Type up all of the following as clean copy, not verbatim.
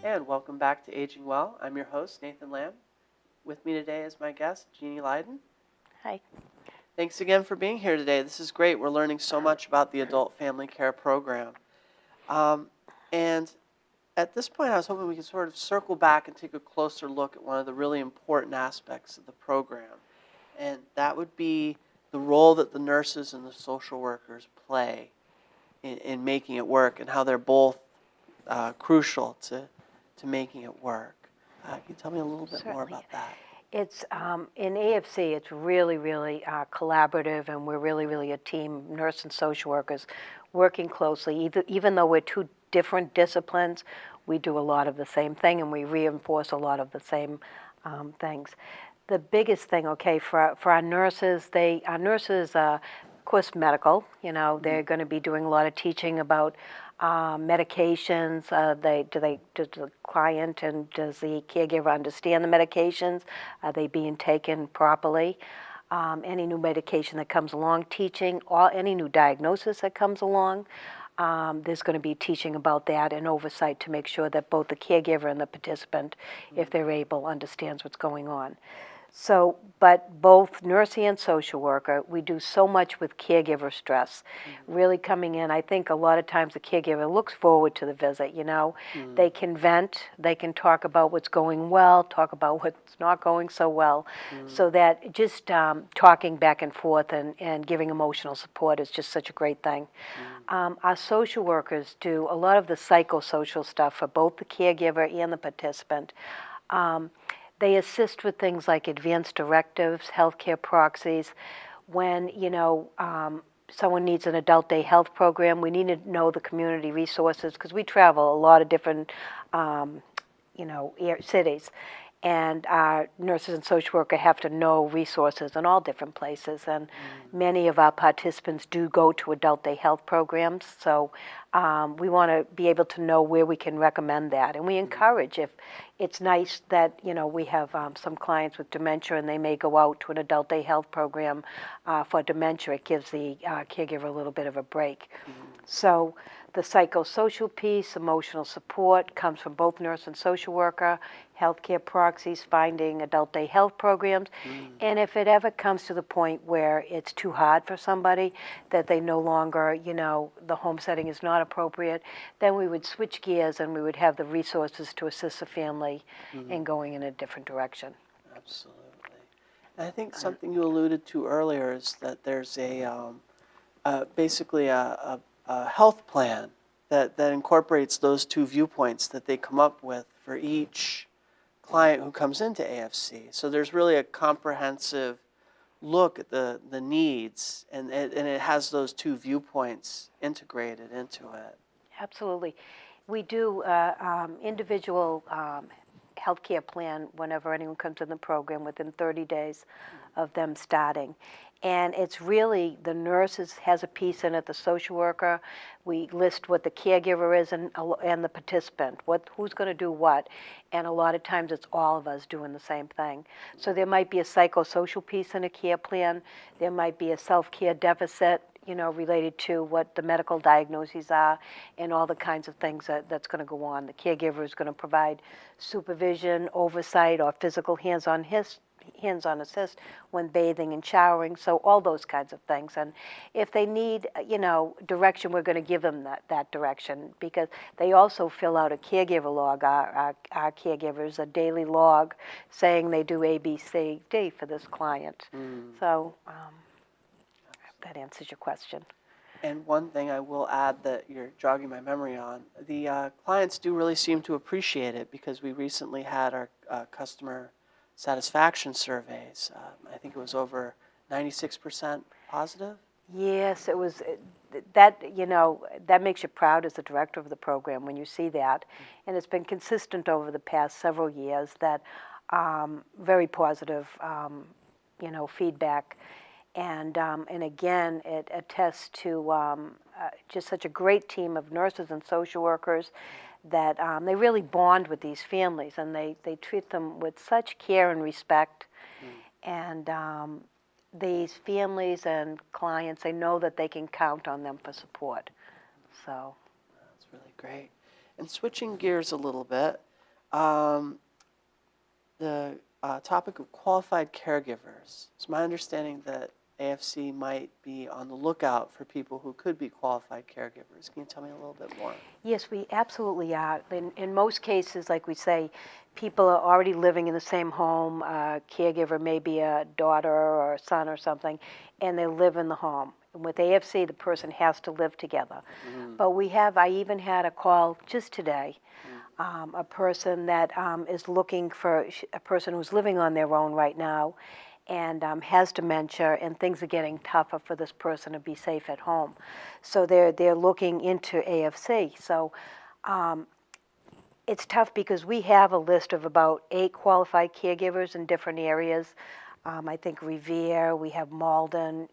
And welcome back to Aging Well. I'm your host, Nathan Lamb. With me today is my guest, Jeanne Leyden. Hi. Thanks again for being here today. This is great. We're learning so much about the Adult Family Care Program. And at this point, I was hoping we could sort of circle back and take a closer look at one of the really important aspects of the program. And that would be the role that the nurses and the social workers play in making it work, and how they're both crucial to making it work. Can you tell me a little bit more Certainly. about that? It's in AFC. It's really collaborative, and we're really a team. Nurse and social workers working closely. Even though we're two different disciplines, we do a lot of the same thing, and we reinforce a lot of the same things. The biggest thing, for our nurses, of course, medical. They're going to be doing a lot of teaching about medications. Does the client and does the caregiver understand the medications? Are they being taken properly? Any new medication that comes along, teaching, or any new diagnosis that comes along, there's going to be teaching about that and oversight to make sure that both the caregiver and the participant, if they're able, understands what's going on. So, but both nursing and social worker, we do so much with caregiver stress. Really coming in, I think a lot of times the caregiver looks forward to the visit, They can vent, they can talk about what's going well, talk about what's not going so well. So that just talking back and forth and giving emotional support is just such a great thing. Our social workers do a lot of the psychosocial stuff for both the caregiver and the participant. They assist with things like advanced directives, healthcare proxies. When, someone needs an adult day health program, we need to know the community resources because we travel a lot of different, cities. And our nurses and social workers have to know resources in all different places. And many of our participants do go to adult day health programs. So we want to be able to know where we can recommend that. And we encourage, if it's nice that, we have some clients with dementia and they may go out to an adult day health program for dementia. It gives the caregiver a little bit of a break. So the psychosocial piece, emotional support, comes from both nurse and social worker, healthcare proxies, finding adult day health programs. And if it ever comes to the point where it's too hard for somebody, that they no longer, the home setting is not appropriate, then we would switch gears and we would have the resources to assist the family in going in a different direction. Absolutely. And I think something you alluded to earlier is that there's basically a health plan that incorporates those two viewpoints that they come up with for each client who comes into AFC. So there's really a comprehensive look at the needs, and it has those two viewpoints integrated into it. Absolutely. We do individual healthcare plan whenever anyone comes in the program within 30 days of them starting. And it's really, the nurses has a piece in it, the social worker. We list what the caregiver is and the participant, who's going to do what. And a lot of times it's all of us doing the same thing. So there might be a psychosocial piece in a care plan. There might be a self-care deficit, related to what the medical diagnoses are and all the kinds of things that's going to go on. The caregiver is going to provide supervision, oversight, or physical hands-on assist when bathing and showering, so all those kinds of things. And if they need, direction, we're going to give them that direction, because they also fill out a caregiver log, our caregivers, a daily log saying they do A, B, C, D for this client. So that answers your question. And one thing I will add that you're jogging my memory on, the clients do really seem to appreciate it, because we recently had our customer satisfaction surveys. I think it was over 96% positive. Yes, it was. That makes you proud as the director of the program when you see that. And it's been consistent over the past several years, that very positive, feedback. And again, it attests to just such a great team of nurses and social workers that they really bond with these families, and they treat them with such care and respect. And these families and clients, they know that they can count on them for support. So that's really great. And switching gears a little bit, Um, the topic of qualified caregivers. It's my understanding that AFC might be on the lookout for people who could be qualified caregivers. Can you tell me a little bit more? Yes, we absolutely are. In most cases, like we say, people are already living in the same home. A caregiver may be a daughter or a son or something, and they live in the home. And with AFC, the person has to live together. But I even had a call just today, a person that is looking for a person who's living on their own right now and has dementia, and things are getting tougher for this person to be safe at home. So they're looking into AFC. So it's tough because we have a list of about 8 qualified caregivers in different areas. I think Revere, we have Malden,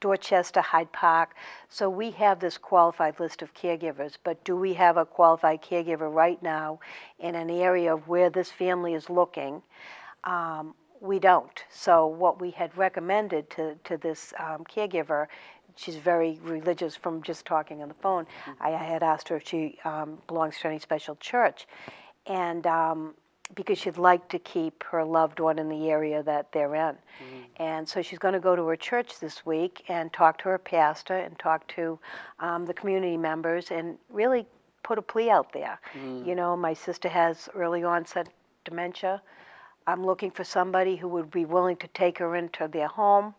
Dorchester, Hyde Park. So we have this qualified list of caregivers, but do we have a qualified caregiver right now in an area of where this family is looking? We don't. So what we had recommended to this caregiver, she's very religious from just talking on the phone. I had asked her if she belongs to any special church, and because she'd like to keep her loved one in the area that they're in. And so she's going to go to her church this week and talk to her pastor and talk to the community members and really put a plea out there. My sister has early onset dementia. I'm looking for somebody who would be willing to take her into their home,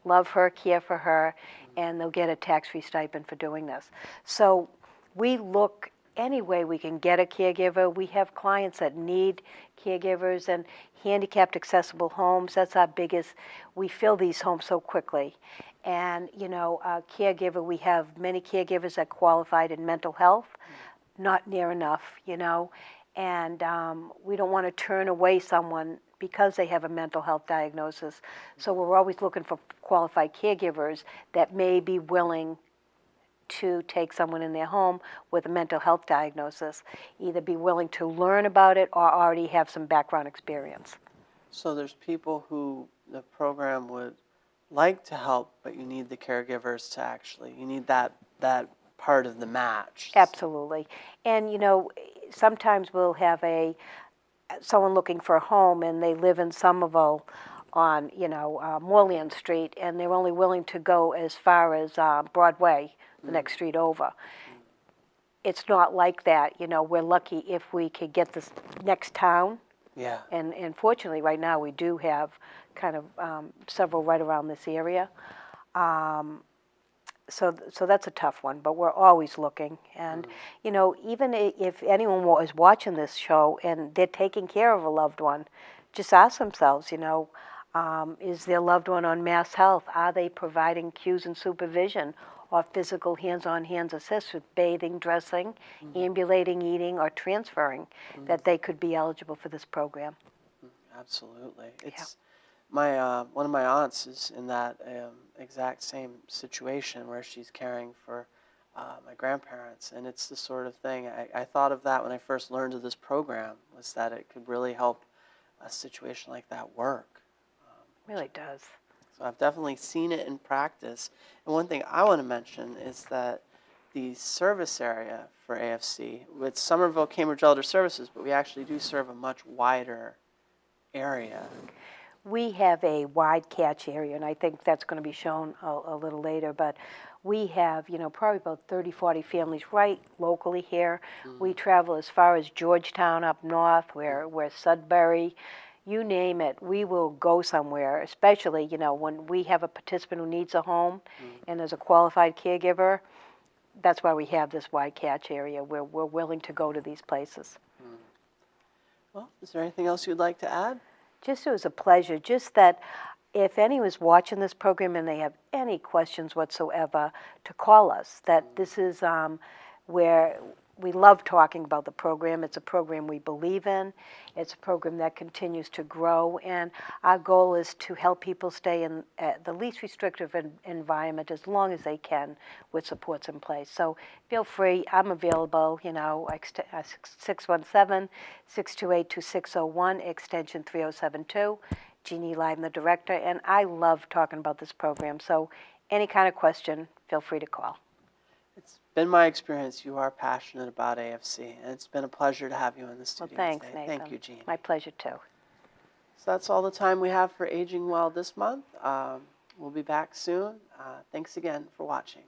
love her, care for her, and they'll get a tax-free stipend for doing this. So we look any way we can get a caregiver. We have clients that need caregivers, and handicapped accessible homes, that's our biggest. We fill these homes so quickly. And, a caregiver, we have many caregivers that qualified in mental health, not near enough, and we don't want to turn away someone because they have a mental health diagnosis. So we're always looking for qualified caregivers that may be willing to take someone in their home with a mental health diagnosis, either be willing to learn about it or already have some background experience. So there's people who the program would like to help, but you need the caregivers to you need that part of the match. Absolutely. And, sometimes we'll have someone looking for a home and they live in Somerville on, Moreland Street, and they're only willing to go as far as Broadway, the next street over. It's not like that. We're lucky if we could get this next town. Yeah. And fortunately, right now, we do have kind of several right around this area. So that's a tough one, but we're always looking. And, even if anyone is watching this show and they're taking care of a loved one, just ask themselves, is their loved one on Mass Health? Are they providing cues and supervision or physical hands-on hands assist with bathing, dressing, ambulating, eating, or transferring, that they could be eligible for this program? Absolutely. It's my one of my aunts is in that exact same situation where she's caring for my grandparents, and it's the sort of thing I thought of that when I first learned of this program, was that it could really help a situation like that work. Really does. So I've definitely seen it in practice. And one thing I want to mention is that the service area for AFC, with Somerville-Cambridge Elder Services, but we actually do serve a much wider area. We have a wide catch area, and I think that's going to be shown a little later, but we have, probably about 30, 40 families right locally here. We travel as far as Georgetown up north, where Sudbury, you name it, we will go somewhere, especially, when we have a participant who needs a home and is a qualified caregiver. That's why we have this wide catch area where we're willing to go to these places. Well, is there anything else you'd like to add? Just it was a pleasure. Just that if anyone's watching this program and they have any questions whatsoever, to call us. That this is where we love talking about the program. It's a program we believe in. It's a program that continues to grow, and our goal is to help people stay in the least restrictive environment as long as they can with supports in place. So feel free. I'm available, 617-628-2601, extension 3072. Jeanne Leyden, the director, and I love talking about this program. So any kind of question, feel free to call. It's been my experience. You are passionate about AFC, and it's been a pleasure to have you in the Well, studio thanks, today. Nathan. Thank you, Jeanne. My pleasure, too. So that's all the time we have for Aging Well this month. We'll be back soon. Thanks again for watching.